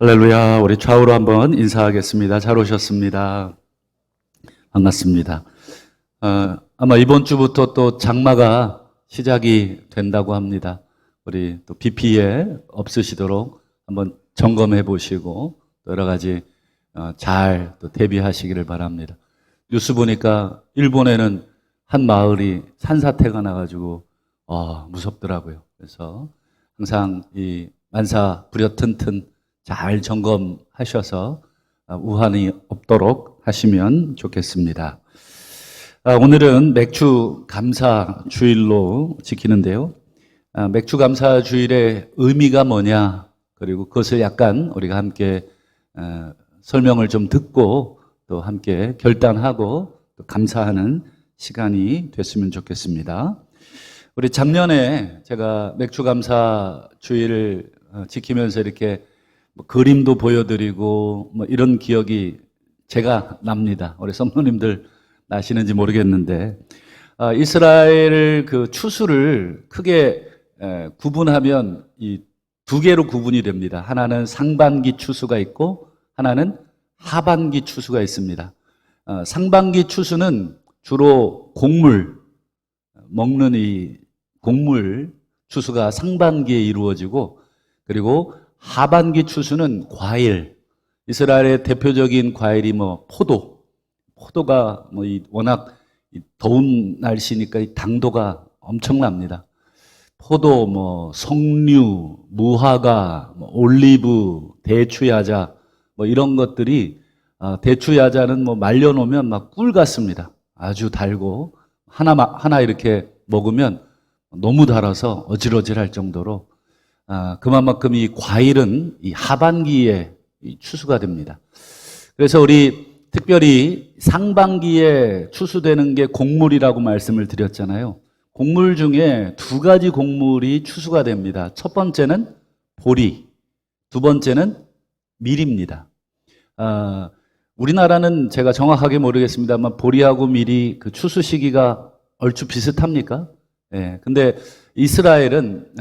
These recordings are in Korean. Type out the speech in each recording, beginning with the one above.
할렐루야. 우리 좌우로 한번 인사하겠습니다. 잘 오셨습니다. 반갑습니다. 아마 이번 주부터 또 장마가 시작이 된다고 합니다. 우리 또 비 피해 없으시도록 한번 점검해 보시고 여러 가지 잘 또 대비하시기를 바랍니다. 뉴스 보니까 일본에는 한 마을이 산사태가 나가지고 무섭더라고요. 그래서 항상 이 만사 부려튼튼 잘 점검하셔서 우환이 없도록 하시면 좋겠습니다. 오늘은 맥주 감사 주일로 지키는데요. 맥주 감사 주일의 의미가 뭐냐, 그리고 그것을 약간 우리가 함께 설명을 좀 듣고 또 함께 결단하고 또 감사하는 시간이 됐으면 좋겠습니다. 우리 작년에 제가 맥주 감사 주일을 지키면서 이렇게 그림도 보여드리고 이런 기억이 제가 납니다. 우리 성도님들 나시는지 모르겠는데 이스라엘 그 추수를 크게 구분하면 이 두 개로 구분이 됩니다. 하나는 상반기 추수가 있고 하나는 하반기 추수가 있습니다. 상반기 추수는 주로 곡물, 먹는 이 곡물 추수가 상반기에 이루어지고, 그리고 하반기 추수는 과일, 이스라엘의 대표적인 과일이 포도가 워낙 더운 날씨니까 이 당도가 엄청납니다. 포도, 석류, 무화과, 올리브, 대추야자, 이런 것들이, 대추야자는 말려놓으면 막 꿀 같습니다. 아주 달고, 하나 이렇게 먹으면 너무 달아서 어질어질할 정도로, 그만큼 이 과일은 이 하반기에 추수가 됩니다. 그래서 우리 특별히 상반기에 추수되는 게 곡물이라고 말씀을 드렸잖아요. 곡물 중에 두 가지 곡물이 추수가 됩니다. 첫 번째는 보리, 두 번째는 밀입니다. 우리나라는 제가 정확하게 모르겠습니다만 보리하고 밀이 그 추수 시기가 얼추 비슷합니까? 예. 근데 이스라엘은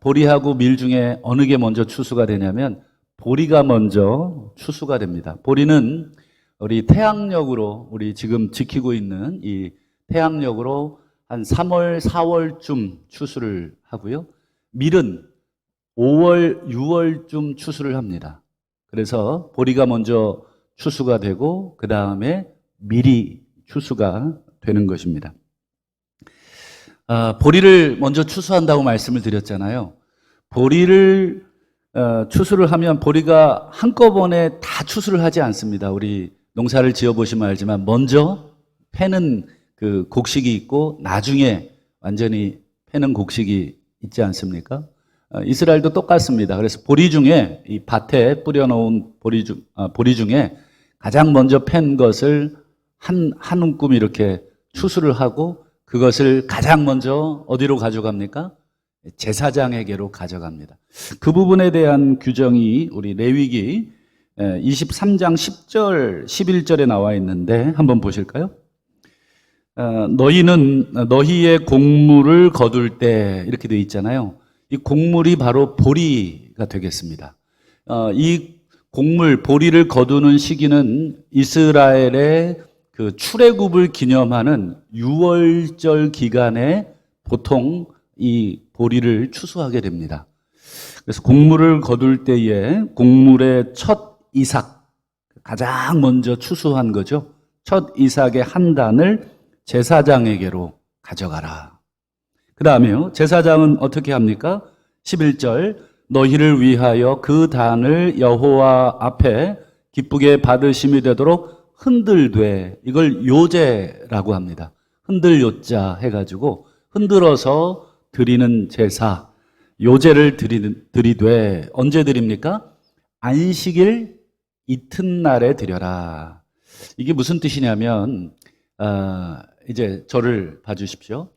보리하고 밀 중에 어느 게 먼저 추수가 되냐면 보리가 먼저 추수가 됩니다. 보리는 우리 태양력으로, 우리 지금 지키고 있는 이 태양력으로 한 3월, 4월쯤 추수를 하고요. 밀은 5월, 6월쯤 추수를 합니다. 그래서 보리가 먼저 추수가 되고 그 다음에 밀이 추수가 되는 것입니다. 보리를 먼저 추수한다고 말씀을 드렸잖아요. 보리를 추수를 하면 보리가 한꺼번에 다 추수를 하지 않습니다. 우리 농사를 지어보시면 알지만 먼저 패는 그 곡식이 있고 나중에 완전히 패는 곡식이 있지 않습니까? 이스라엘도 똑같습니다. 그래서 보리 중에 이 밭에 뿌려놓은 보리 중에 가장 먼저 팬 것을 한 움큼 이렇게 추수를 하고 그것을 가장 먼저 어디로 가져갑니까? 제사장에게로 가져갑니다. 그 부분에 대한 규정이 우리 레위기 23장 10절, 11절에 나와 있는데 한번 보실까요? 너희는 너희의 곡물을 거둘 때 이렇게 되어 있잖아요. 이 곡물이 바로 보리가 되겠습니다. 이 곡물, 보리를 거두는 시기는 이스라엘의 그 출애굽을 기념하는 6월절 기간에 보통 이 보리를 추수하게 됩니다. 그래서 곡물을 거둘 때에 곡물의 첫 이삭, 가장 먼저 추수한 거죠. 첫 이삭의 한 단을 제사장에게로 가져가라. 그 다음에요, 제사장은 어떻게 합니까? 11절, 너희를 위하여 그 단을 여호와 앞에 기쁘게 받으심이 되도록 흔들되, 이걸 요제라고 합니다. 흔들 요자 해가지고 흔들어서 드리는 제사, 요제를 드리되, 언제 드립니까? 안식일 이튿날에 드려라. 이게 무슨 뜻이냐면 이제 저를 봐주십시오.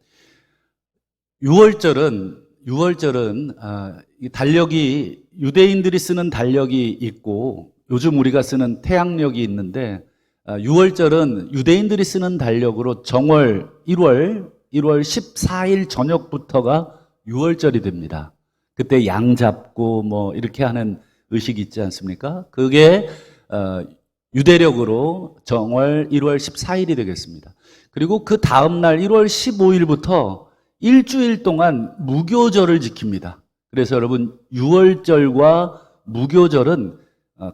6월절은 달력이, 유대인들이 쓰는 달력이 있고 요즘 우리가 쓰는 태양력이 있는데 6월절은 유대인들이 쓰는 달력으로 정월 1월 14일 저녁부터가 6월절이 됩니다. 그때 양 잡고 이렇게 하는 의식이 있지 않습니까? 그게 유대력으로 정월 1월 14일이 되겠습니다. 그리고 그 다음 날 1월 15일부터 일주일 동안 무교절을 지킵니다. 그래서 여러분 6월절과 무교절은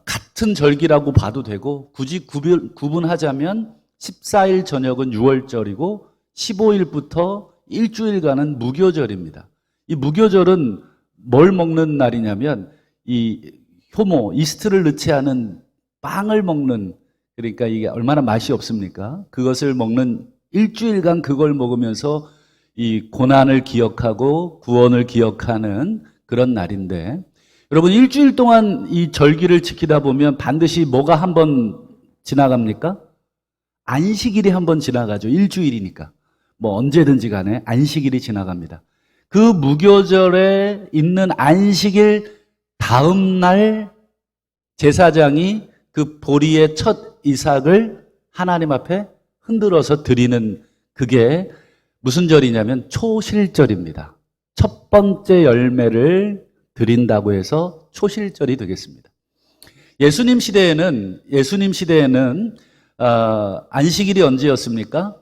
같은 절기라고 봐도 되고 굳이 구분하자면 14일 저녁은 6월절이고 15일부터 일주일간은 무교절입니다. 이 무교절은 뭘 먹는 날이냐면 이 효모, 이스트를 넣지 않은 빵을 먹는, 그러니까 이게 얼마나 맛이 없습니까? 그것을 먹는 일주일간 그걸 먹으면서 이 고난을 기억하고 구원을 기억하는 그런 날인데, 여러분 일주일 동안 이 절기를 지키다 보면 반드시 뭐가 한 번 지나갑니까? 안식일이 한 번 지나가죠. 일주일이니까. 뭐 언제든지 간에 안식일이 지나갑니다. 그 무교절에 있는 안식일 다음 날 제사장이 그 보리의 첫 이삭을 하나님 앞에 흔들어서 드리는, 그게 무슨 절이냐면 초실절입니다. 첫 번째 열매를 드린다고 해서 초실절이 되겠습니다. 예수님 시대에는 안식일이 언제였습니까?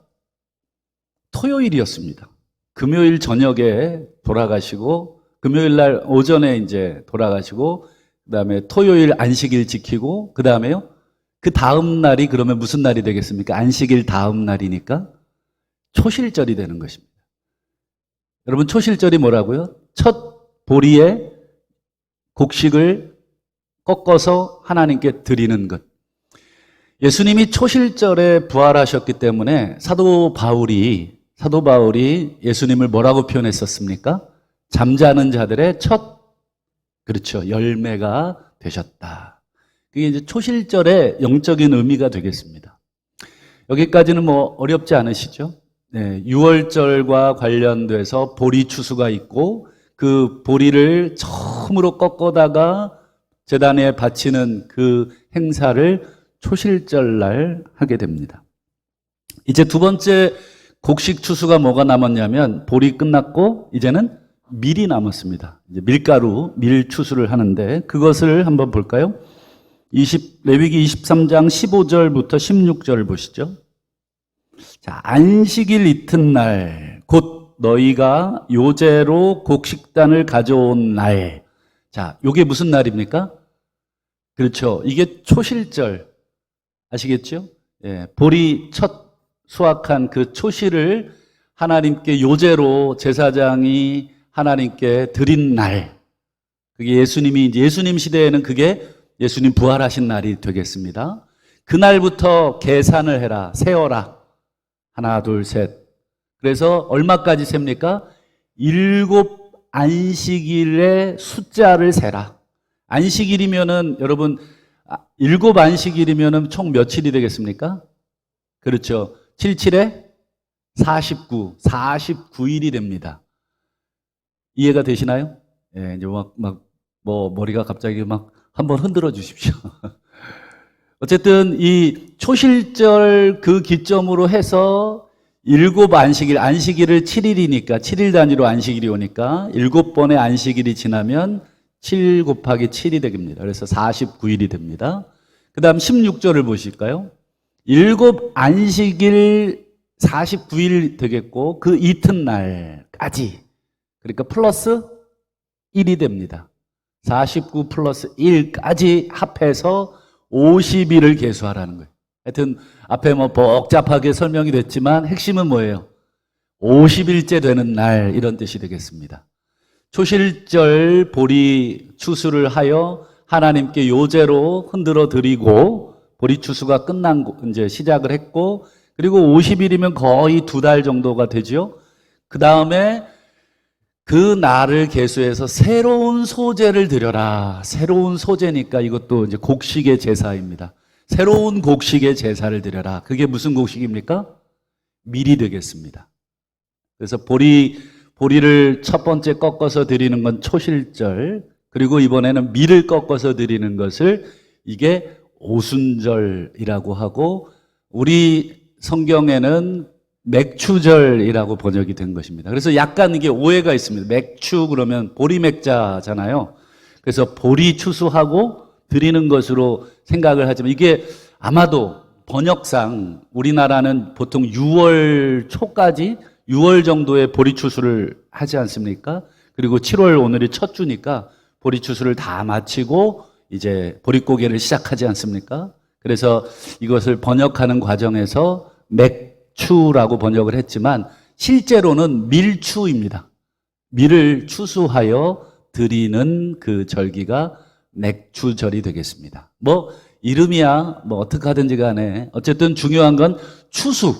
토요일이었습니다. 금요일 저녁에 돌아가시고, 금요일 날 오전에 이제 돌아가시고, 그 다음에 토요일 안식일 지키고, 그 다음에요? 그 다음 날이 그러면 무슨 날이 되겠습니까? 안식일 다음 날이니까 초실절이 되는 것입니다. 여러분 초실절이 뭐라고요? 첫 보리의 곡식을 꺾어서 하나님께 드리는 것. 예수님이 초실절에 부활하셨기 때문에 사도 바울이 예수님을 뭐라고 표현했었습니까? 잠자는 자들의 그렇죠, 열매가 되셨다. 그게 이제 초실절의 영적인 의미가 되겠습니다. 여기까지는 뭐 어렵지 않으시죠? 네, 6월절과 관련돼서 보리 추수가 있고, 그 보리를 처음으로 꺾어다가 제단에 바치는 그 행사를 초실절날 하게 됩니다. 이제 두 번째 곡식 추수가 뭐가 남았냐면, 보리 끝났고 이제는 밀이 남았습니다. 이제 밀 추수를 하는데, 그것을 한번 볼까요? 레위기 23장 15절부터 16절 보시죠. 자, 안식일 이튿날 곧 너희가 요제로 곡식단을 가져온 날. 자, 요게 무슨 날입니까? 그렇죠. 이게 초실절. 아시겠죠? 예, 보리 첫 수확한 그 초실을 하나님께 요제로 제사장이 하나님께 드린 날. 그게 예수님 시대에는 그게 예수님 부활하신 날이 되겠습니다. 그날부터 계산을 해라, 세어라. 하나, 둘, 셋. 그래서 얼마까지 셉니까? 7 안식일의 숫자를 세라. 안식일이면은 여러분 7 안식일이면은 총 며칠이 되겠습니까? 그렇죠. 77에 49일이 됩니다. 이해가 되시나요? 예, 이제 머리가 갑자기 한번 흔들어 주십시오. 어쨌든 이 초실절 그 기점으로 해서 7 안식일을 7일이니까 7일 단위로 안식일이 오니까 7번의 안식일이 지나면 7 곱하기 7이 됩니다. 그래서 49일이 됩니다. 그 다음 16절을 보실까요? 7 안식일 49일 되겠고, 그 이튿날까지, 그러니까 플러스 1이 됩니다. 49 플러스 1까지 합해서 50일을 계수하라는 거예요. 하여튼 앞에 복잡하게 설명이 됐지만 핵심은 뭐예요? 50일째 되는 날, 이런 뜻이 되겠습니다. 초실절 보리 추수를 하여 하나님께 요제로 흔들어 드리고, 보리 추수가 이제 시작을 했고, 그리고 50일이면 거의 2달 정도가 되죠. 그 다음에 그 날을 계수해서 새로운 소제를 드려라. 새로운 소제니까 이것도 이제 곡식의 제사입니다. 새로운 곡식의 제사를 드려라. 그게 무슨 곡식입니까? 밀이 되겠습니다. 그래서 보리를 첫 번째 꺾어서 드리는 건 초실절, 그리고 이번에는 밀을 꺾어서 드리는 것을 이게 오순절이라고 하고, 우리 성경에는 맥추절이라고 번역이 된 것입니다. 그래서 약간 이게 오해가 있습니다. 맥추 그러면 보리맥자잖아요. 그래서 보리 추수하고 드리는 것으로 생각을 하지만 이게 아마도 번역상 우리나라는 보통 6월 초까지 6월 정도에 보리 추수를 하지 않습니까? 그리고 7월 오늘이 첫 주니까 보리 추수를 다 마치고 이제 보릿고개를 시작하지 않습니까? 그래서 이것을 번역하는 과정에서 맥추라고 번역을 했지만 실제로는 밀추입니다. 밀을 추수하여 드리는 그 절기가 맥추절이 되겠습니다. 뭐 이름이야 뭐 어떻게 하든지 간에 어쨌든 중요한 건 추수,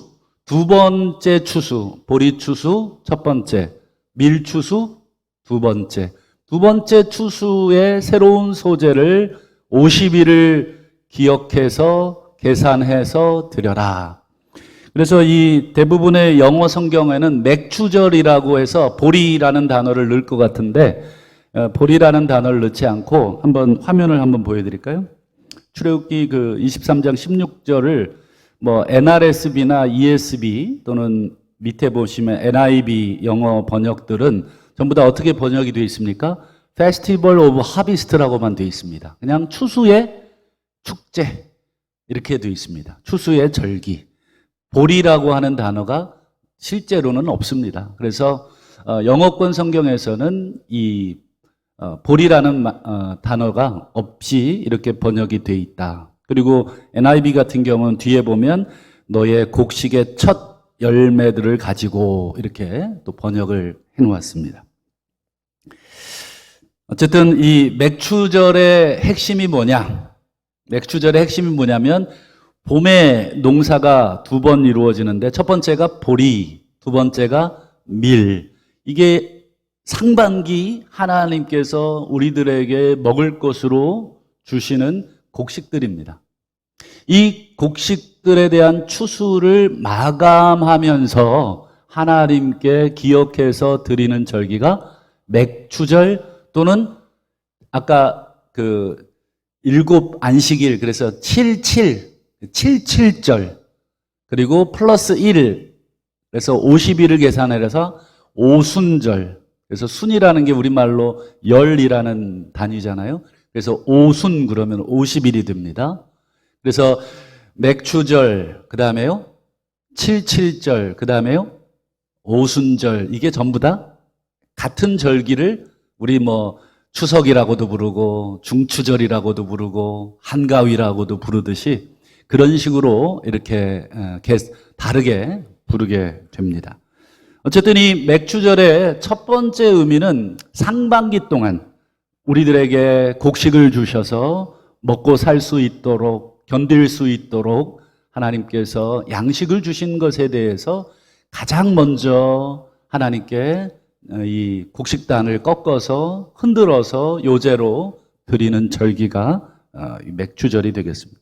두 번째 추수, 보리 추수 첫 번째, 밀 추수 두 번째. 두 번째 추수의 새로운 소재를 50일을 기억해서 계산해서 드려라. 그래서 이 대부분의 영어 성경에는 맥추절이라고 해서 보리라는 단어를 넣을 것 같은데 보리라는 단어를 넣지 않고 한번 화면을 한번 보여드릴까요? 출애굽기 그 23장 16절을 뭐 NRSV나 ESV 또는 밑에 보시면 NIV 영어 번역들은 전부 다 어떻게 번역이 되어 있습니까? Festival of Harvest라고만 되어 있습니다. 그냥 추수의 축제 이렇게 되어 있습니다. 추수의 절기. 보리라고 하는 단어가 실제로는 없습니다. 그래서 영어권 성경에서는 이 보리라는 단어가 없이 이렇게 번역이 되어 있다. 그리고 NIV 같은 경우는 뒤에 보면 너의 곡식의 첫 열매들을 가지고 이렇게 또 번역을 해놓았습니다. 어쨌든 이 맥추절의 핵심이 뭐냐? 맥추절의 핵심이 뭐냐면 봄에 농사가 두 번 이루어지는데 첫 번째가 보리, 두 번째가 밀. 이게 상반기 하나님께서 우리들에게 먹을 것으로 주시는 곡식들입니다. 이 곡식들에 대한 추수를 마감하면서 하나님께 기억해서 드리는 절기가 맥추절 또는 아까 그 일곱 안식일 그래서 77절 그리고 플러스 1 그래서 50일을 계산해서 오순절 그래서 순이라는 게 우리말로 열이라는 단위잖아요. 그래서 오순 그러면 50일이 됩니다. 그래서 맥추절 그 다음에요 77절 그 다음에요 오순절 이게 전부 다 같은 절기를 우리 뭐 추석이라고도 부르고 중추절이라고도 부르고 한가위라고도 부르듯이 그런 식으로 이렇게 다르게 부르게 됩니다. 어쨌든 이 맥추절의 첫 번째 의미는 상반기 동안 우리들에게 곡식을 주셔서 먹고 살 수 있도록 견딜 수 있도록 하나님께서 양식을 주신 것에 대해서 가장 먼저 하나님께 이 곡식단을 꺾어서 흔들어서 요제로 드리는 절기가 맥추절이 되겠습니다.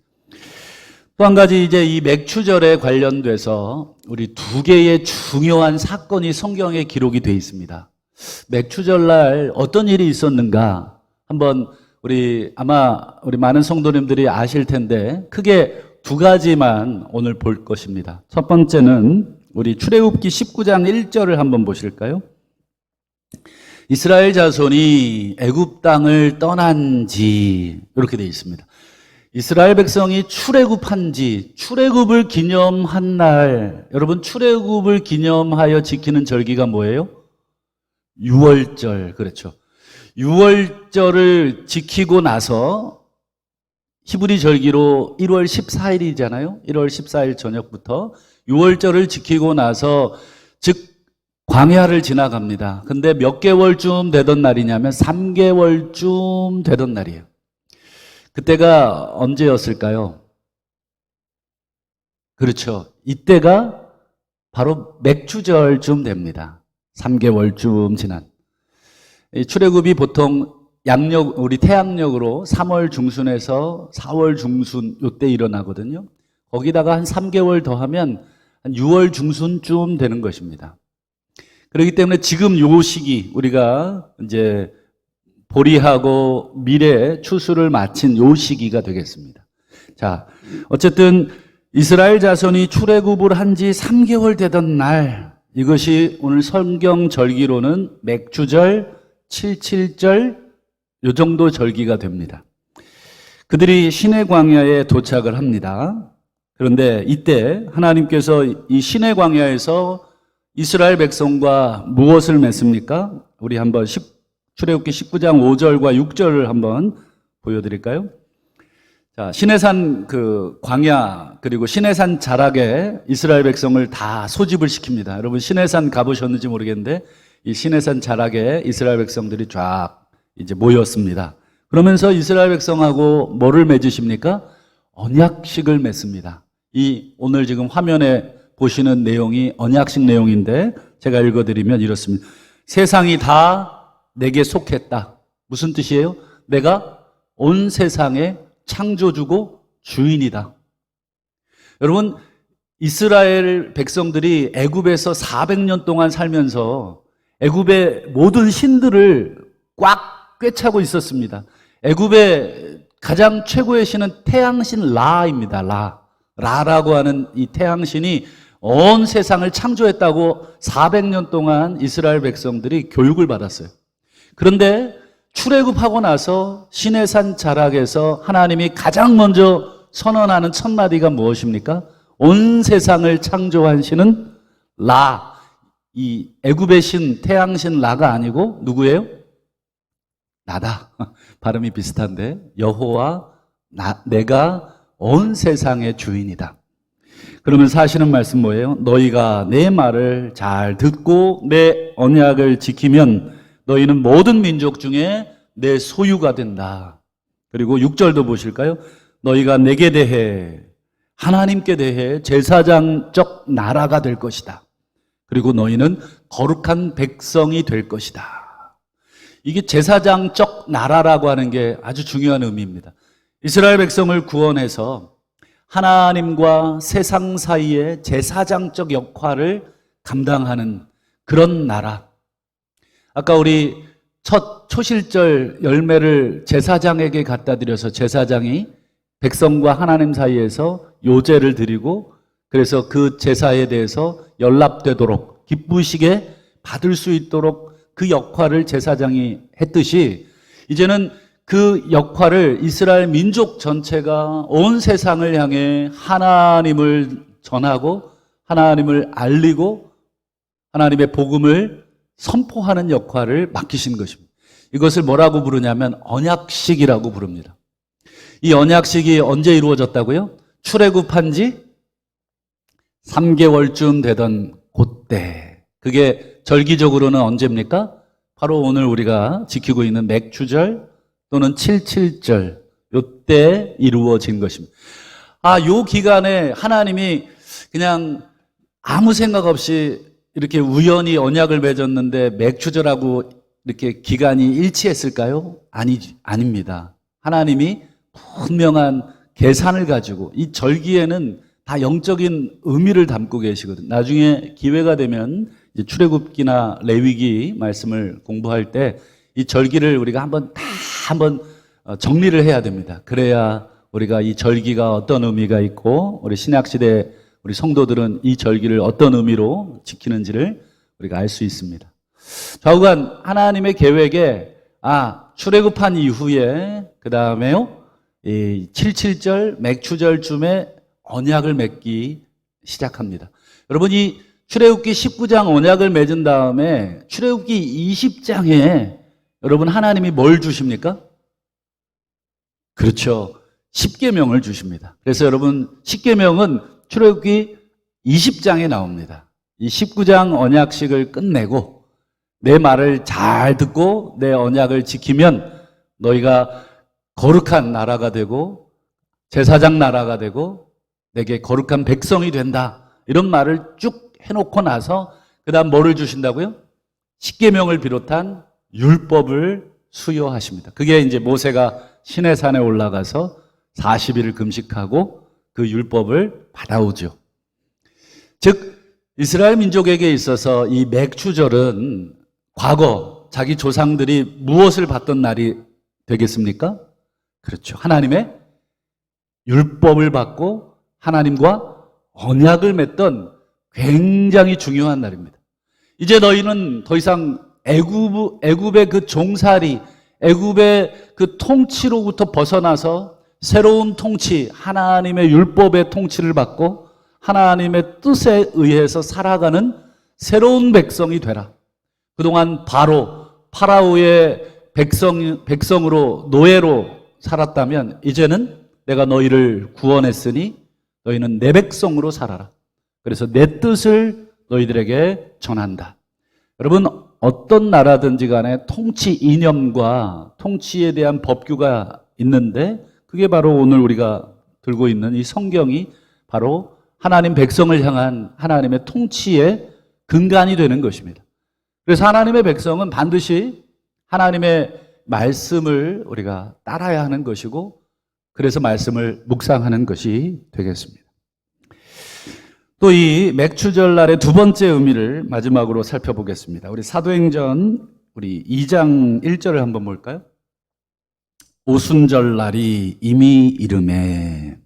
또 한 가지 이제 이 맥추절에 관련돼서 우리 두 개의 중요한 사건이 성경에 기록이 되어 있습니다. 맥추절날 어떤 일이 있었는가 한번 아마 우리 많은 성도님들이 아실 텐데 크게 두 가지만 오늘 볼 것입니다. 첫 번째는 우리 출애굽기 19장 1절을 한번 보실까요? 이스라엘 자손이 애굽 땅을 떠난 지 이렇게 되어 있습니다. 이스라엘 백성이 출애굽한 지 출애굽을 기념한 날 여러분 출애굽을 기념하여 지키는 절기가 뭐예요? 유월절 그렇죠. 유월절을 지키고 나서 히브리 절기로 1월 14일이잖아요. 1월 14일 저녁부터 유월절을 지키고 나서 즉 광야를 지나갑니다. 근데 몇 개월쯤 되던 날이냐면 3개월쯤 되던 날이에요. 그때가 언제였을까요? 그렇죠. 이때가 바로 맥추절쯤 됩니다. 3개월쯤 지난. 출애굽이 보통 우리 태양력으로 3월 중순에서 4월 중순 요때 일어나거든요. 거기다가 한 3개월 더하면 한 6월 중순쯤 되는 것입니다. 그렇기 때문에 지금 요 시기 우리가 이제 보리하고 밀의 추수를 마친 요 시기가 되겠습니다. 자, 어쨌든 이스라엘 자손이 출애굽을 한 지 3개월 되던 날 이것이 오늘 성경 절기로는 맥추절, 77절 요 정도 절기가 됩니다. 그들이 시내 광야에 도착을 합니다. 그런데 이때 하나님께서 이 시내 광야에서 이스라엘 백성과 무엇을 맺습니까? 우리 한번 출애굽기 19장 5절과 6절을 한번 보여드릴까요? 자, 시내산 그 광야 그리고 시내산 자락에 이스라엘 백성을 다 소집을 시킵니다. 여러분 시내산 가보셨는지 모르겠는데 이 시내산 자락에 이스라엘 백성들이 쫙 이제 모였습니다. 그러면서 이스라엘 백성하고 뭐를 맺으십니까? 언약식을 맺습니다. 이 오늘 지금 화면에 보시는 내용이 언약식 내용인데 제가 읽어드리면 이렇습니다. 세상이 다 내게 속했다. 무슨 뜻이에요? 내가 온 세상의 창조주고 주인이다. 여러분 이스라엘 백성들이 애굽에서 400년 동안 살면서 애굽의 모든 신들을 꽉 꿰차고 있었습니다. 애굽의 가장 최고의 신은 태양신 라입니다. 라라고 하는 이 태양신이 온 세상을 창조했다고 400년 동안 이스라엘 백성들이 교육을 받았어요. 그런데 출애굽하고 나서 시내산 자락에서 하나님이 가장 먼저 선언하는 첫 마디가 무엇입니까? 온 세상을 창조한 신은 라. 이 애굽의 신, 태양신 라가 아니고 누구예요? 나다. 발음이 비슷한데 여호와 내가 온 세상의 주인이다. 그러면서 하시는 말씀 뭐예요? 너희가 내 말을 잘 듣고 내 언약을 지키면 너희는 모든 민족 중에 내 소유가 된다. 그리고 6절도 보실까요? 너희가 내게 대해 하나님께 대해 제사장적 나라가 될 것이다. 그리고 너희는 거룩한 백성이 될 것이다. 이게 제사장적 나라라고 하는 게 아주 중요한 의미입니다. 이스라엘 백성을 구원해서 하나님과 세상 사이의 제사장적 역할을 감당하는 그런 나라. 아까 우리 첫 초실절 열매를 제사장에게 갖다 드려서 제사장이 백성과 하나님 사이에서 요제를 드리고 그래서 그 제사에 대해서 연락되도록 기쁘시게 받을 수 있도록 그 역할을 제사장이 했듯이 이제는 그 역할을 이스라엘 민족 전체가 온 세상을 향해 하나님을 전하고 하나님을 알리고 하나님의 복음을 선포하는 역할을 맡기신 것입니다. 이것을 뭐라고 부르냐면 언약식이라고 부릅니다. 이 언약식이 언제 이루어졌다고요? 출애굽한 지 3개월쯤 되던 그때. 그게 절기적으로는 언제입니까? 바로 오늘 우리가 지키고 있는 맥추절 또는 77절 요때 이루어진 것입니다. 요 기간에 하나님이 그냥 아무 생각 없이 이렇게 우연히 언약을 맺었는데 맥추절하고 이렇게 기간이 일치했을까요? 아닙니다. 하나님이 분명한 계산을 가지고 이 절기에는 다 영적인 의미를 담고 계시거든요. 나중에 기회가 되면 이제 출애굽기나 레위기 말씀을 공부할 때 이 절기를 우리가 한번 정리를 해야 됩니다. 그래야 우리가 이 절기가 어떤 의미가 있고 우리 신약시대 우리 성도들은 이 절기를 어떤 의미로 지키는지를 우리가 알 수 있습니다. 좌우간 하나님의 계획에 출애굽한 이후에 그 다음에요 이 77절 맥추절쯤에 언약을 맺기 시작합니다. 여러분 이 출애굽기 19장 언약을 맺은 다음에 출애굽기 20장에 여러분 하나님이 뭘 주십니까? 그렇죠. 십계명을 주십니다. 그래서 여러분 십계명은 출애굽기 20장에 나옵니다. 이 19장 언약식을 끝내고 내 말을 잘 듣고 내 언약을 지키면 너희가 거룩한 나라가 되고 제사장 나라가 되고 내게 거룩한 백성이 된다. 이런 말을 쭉 해놓고 나서 그 다음 뭐를 주신다고요? 십계명을 비롯한 율법을 수여하십니다. 그게 이제 모세가 시내산에 올라가서 40일을 금식하고 그 율법을 받아오죠. 즉 이스라엘 민족에게 있어서 이 맥추절은 과거 자기 조상들이 무엇을 받던 날이 되겠습니까? 그렇죠. 하나님의 율법을 받고 하나님과 언약을 맺던 굉장히 중요한 날입니다. 이제 너희는 더 이상 애굽의 그 종살이, 애굽의 그 통치로부터 벗어나서 새로운 통치, 하나님의 율법의 통치를 받고 하나님의 뜻에 의해서 살아가는 새로운 백성이 되라. 그동안 파라오의 백성으로 노예로 살았다면 이제는 내가 너희를 구원했으니 너희는 내 백성으로 살아라. 그래서 내 뜻을 너희들에게 전한다. 여러분, 어떤 나라든지 간에 통치 이념과 통치에 대한 법규가 있는데 그게 바로 오늘 우리가 들고 있는 이 성경이 바로 하나님 백성을 향한 하나님의 통치의 근간이 되는 것입니다. 그래서 하나님의 백성은 반드시 하나님의 말씀을 우리가 따라야 하는 것이고 그래서 말씀을 묵상하는 것이 되겠습니다. 또 이 맥추절날의 두 번째 의미를 마지막으로 살펴보겠습니다. 우리 사도행전 우리 2장 1절을 한번 볼까요? 오순절날이 이미 이르매.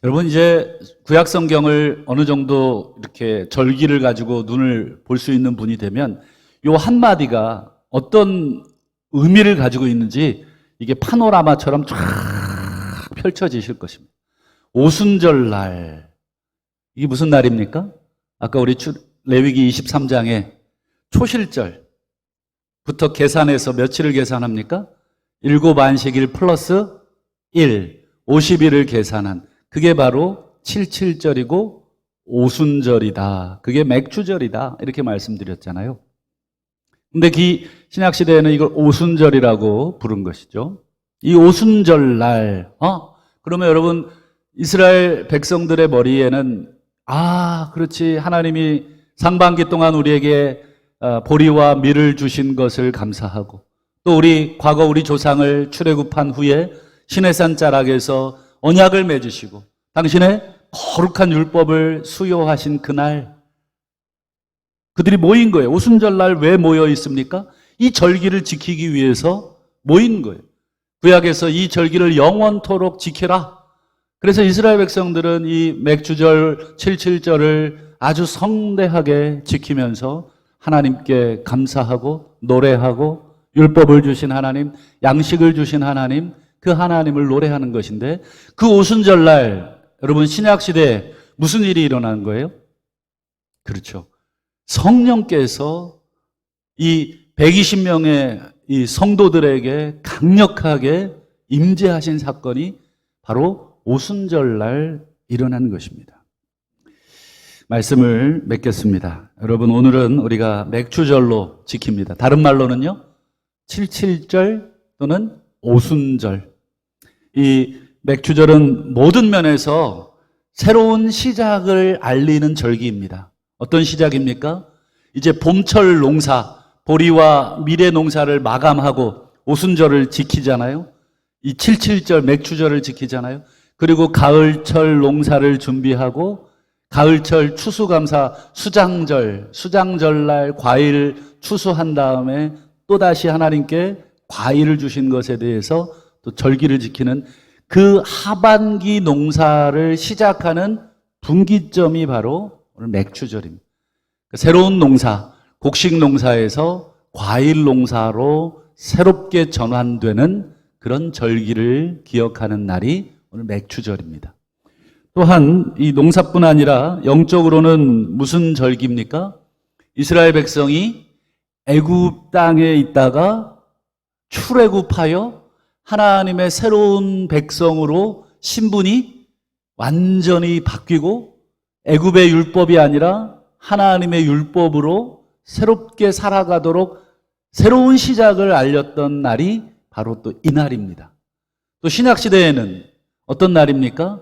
여러분, 이제 구약 성경을 어느 정도 이렇게 절기를 가지고 눈을 볼 수 있는 분이 되면 요 한마디가 어떤 의미를 가지고 있는지 이게 파노라마처럼 쫙 펼쳐지실 것입니다. 오순절날. 이게 무슨 날입니까? 아까 우리 레위기 23장에 초실절부터 계산해서 며칠을 계산합니까? 7안식일 플러스 1, 50일을 계산한 그게 바로 77절이고 오순절이다. 그게 맥추절이다. 이렇게 말씀드렸잖아요. 근데 신약시대에는 이걸 오순절이라고 부른 것이죠. 이 오순절날, 그러면 여러분, 이스라엘 백성들의 머리에는 그렇지. 하나님이 상반기 동안 우리에게 보리와 밀을 주신 것을 감사하고 또 과거 우리 조상을 출애굽한 후에 시내산 자락에서 언약을 맺으시고 당신의 거룩한 율법을 수요하신 그날 그들이 모인 거예요. 오순절날 왜 모여 있습니까? 이 절기를 지키기 위해서 모인 거예요. 구약에서 이 절기를 영원토록 지켜라. 그래서 이스라엘 백성들은 이 맥추절 77절을 아주 성대하게 지키면서 하나님께 감사하고 노래하고 율법을 주신 하나님, 양식을 주신 하나님, 그 하나님을 노래하는 것인데 그 오순절날 여러분 신약시대에 무슨 일이 일어난 거예요? 그렇죠. 성령께서 이 120명의 이 성도들에게 강력하게 임재하신 사건이 바로 오순절날 일어난 것입니다. 말씀을 맺겠습니다. 여러분, 오늘은 우리가 맥추절로 지킵니다. 다른 말로는요, 77절 또는 오순절. 이 맥추절은 모든 면에서 새로운 시작을 알리는 절기입니다. 어떤 시작입니까? 이제 봄철 농사, 보리와 밀의 농사를 마감하고 오순절을 지키잖아요. 이 77절 맥추절을 지키잖아요. 그리고 가을철 농사를 준비하고 가을철 추수감사 수장절날 과일 추수한 다음에 또다시 하나님께 과일을 주신 것에 대해서 또 절기를 지키는 그 하반기 농사를 시작하는 분기점이 바로 오늘 맥추절입니다. 새로운 농사, 곡식 농사에서 과일 농사로 새롭게 전환되는 그런 절기를 기억하는 날이 오늘 맥추절입니다. 또한 이 농사뿐 아니라 영적으로는 무슨 절기입니까? 이스라엘 백성이 애굽 땅에 있다가 출애굽하여 하나님의 새로운 백성으로 신분이 완전히 바뀌고 애굽의 율법이 아니라 하나님의 율법으로 새롭게 살아가도록 새로운 시작을 알렸던 날이 바로 또 이 날입니다. 또 신약시대에는 어떤 날입니까?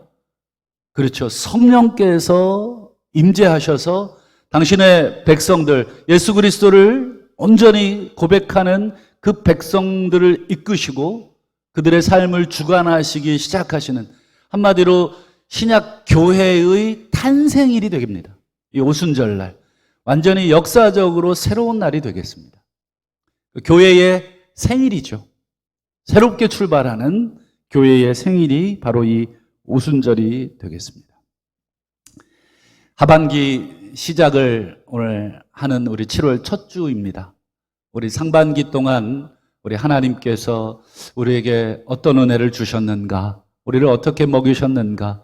그렇죠. 성령께서 임재하셔서 당신의 백성들, 예수 그리스도를 온전히 고백하는 그 백성들을 이끄시고 그들의 삶을 주관하시기 시작하시는 한마디로 신약 교회의 탄생일이 되겠습니다. 이 오순절날. 완전히 역사적으로 새로운 날이 되겠습니다. 교회의 생일이죠. 새롭게 출발하는 교회의 생일이 바로 이 오순절이 되겠습니다. 하반기 시작을 오늘 하는 우리 7월 첫 주입니다. 우리 상반기 동안 우리 하나님께서 우리에게 어떤 은혜를 주셨는가, 우리를 어떻게 먹이셨는가.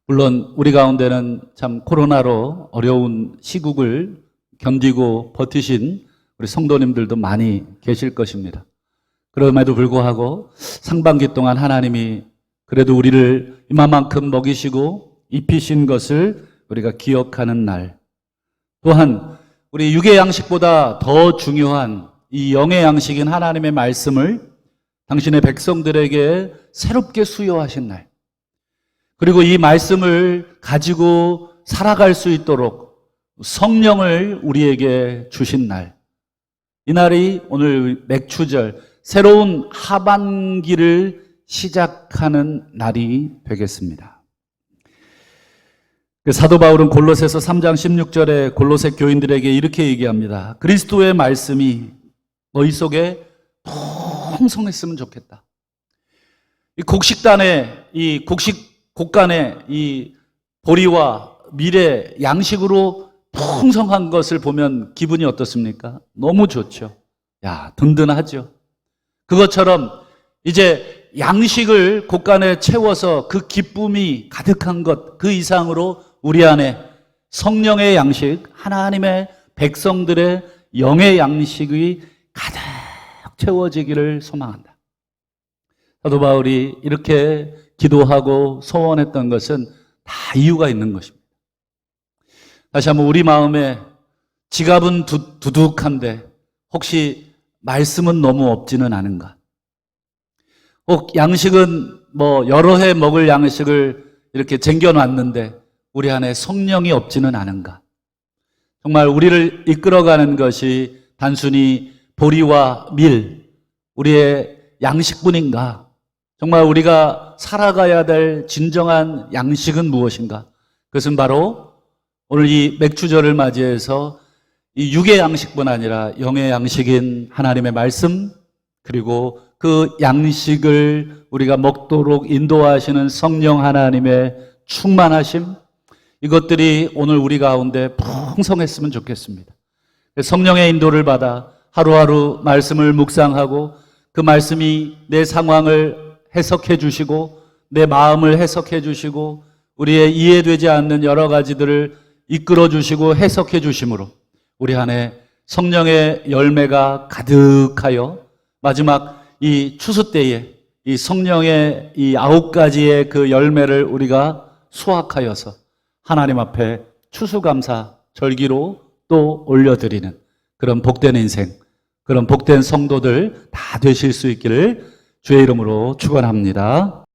물론 우리 가운데는 참 코로나로 어려운 시국을 견디고 버티신 우리 성도님들도 많이 계실 것입니다. 그럼에도 불구하고 상반기 동안 하나님이 그래도 우리를 이만큼 먹이시고 입히신 것을 우리가 기억하는 날, 또한 우리 육의 양식보다 더 중요한 이 영의 양식인 하나님의 말씀을 당신의 백성들에게 새롭게 수여하신 날, 그리고 이 말씀을 가지고 살아갈 수 있도록 성령을 우리에게 주신 날, 이 날이 오늘 맥추절, 새로운 하반기를 시작하는 날이 되겠습니다. 사도 바울은 골로새서 3장 16절에 골로새 교인들에게 이렇게 얘기합니다. 그리스도의 말씀이 너희 속에 풍성했으면 좋겠다. 이 곡간에 이 보리와 밀의 양식으로 풍성한 것을 보면 기분이 어떻습니까? 너무 좋죠. 야, 든든하죠. 그것처럼 이제 양식을 곡간에 채워서 그 기쁨이 가득한 것, 그 이상으로 우리 안에 성령의 양식, 하나님의 백성들의 영의 양식이 가득 채워지기를 소망한다. 사도 바울이 이렇게 기도하고 소원했던 것은 다 이유가 있는 것입니다. 다시 한번 우리 마음에 지갑은 두둑한데 혹시 말씀은 너무 없지는 않은가? 혹 양식은 여러 해 먹을 양식을 이렇게 쟁겨놨는데 우리 안에 성령이 없지는 않은가? 정말 우리를 이끌어가는 것이 단순히 보리와 밀, 우리의 양식뿐인가? 정말 우리가 살아가야 될 진정한 양식은 무엇인가? 그것은 바로 오늘 이 맥추절을 맞이해서 이 육의 양식뿐 아니라 영의 양식인 하나님의 말씀, 그리고 그 양식을 우리가 먹도록 인도하시는 성령 하나님의 충만하심, 이것들이 오늘 우리 가운데 풍성했으면 좋겠습니다. 성령의 인도를 받아 하루하루 말씀을 묵상하고 그 말씀이 내 상황을 해석해 주시고 내 마음을 해석해 주시고 우리의 이해되지 않는 여러 가지들을 이끌어 주시고 해석해 주심으로 우리 안에 성령의 열매가 가득하여 마지막 이 추수 때에 이 성령의 이 9가지의 그 열매를 우리가 수확하여서 하나님 앞에 추수감사 절기로 또 올려드리는 그런 복된 인생, 그런 복된 성도들 다 되실 수 있기를 주의 이름으로 축원합니다.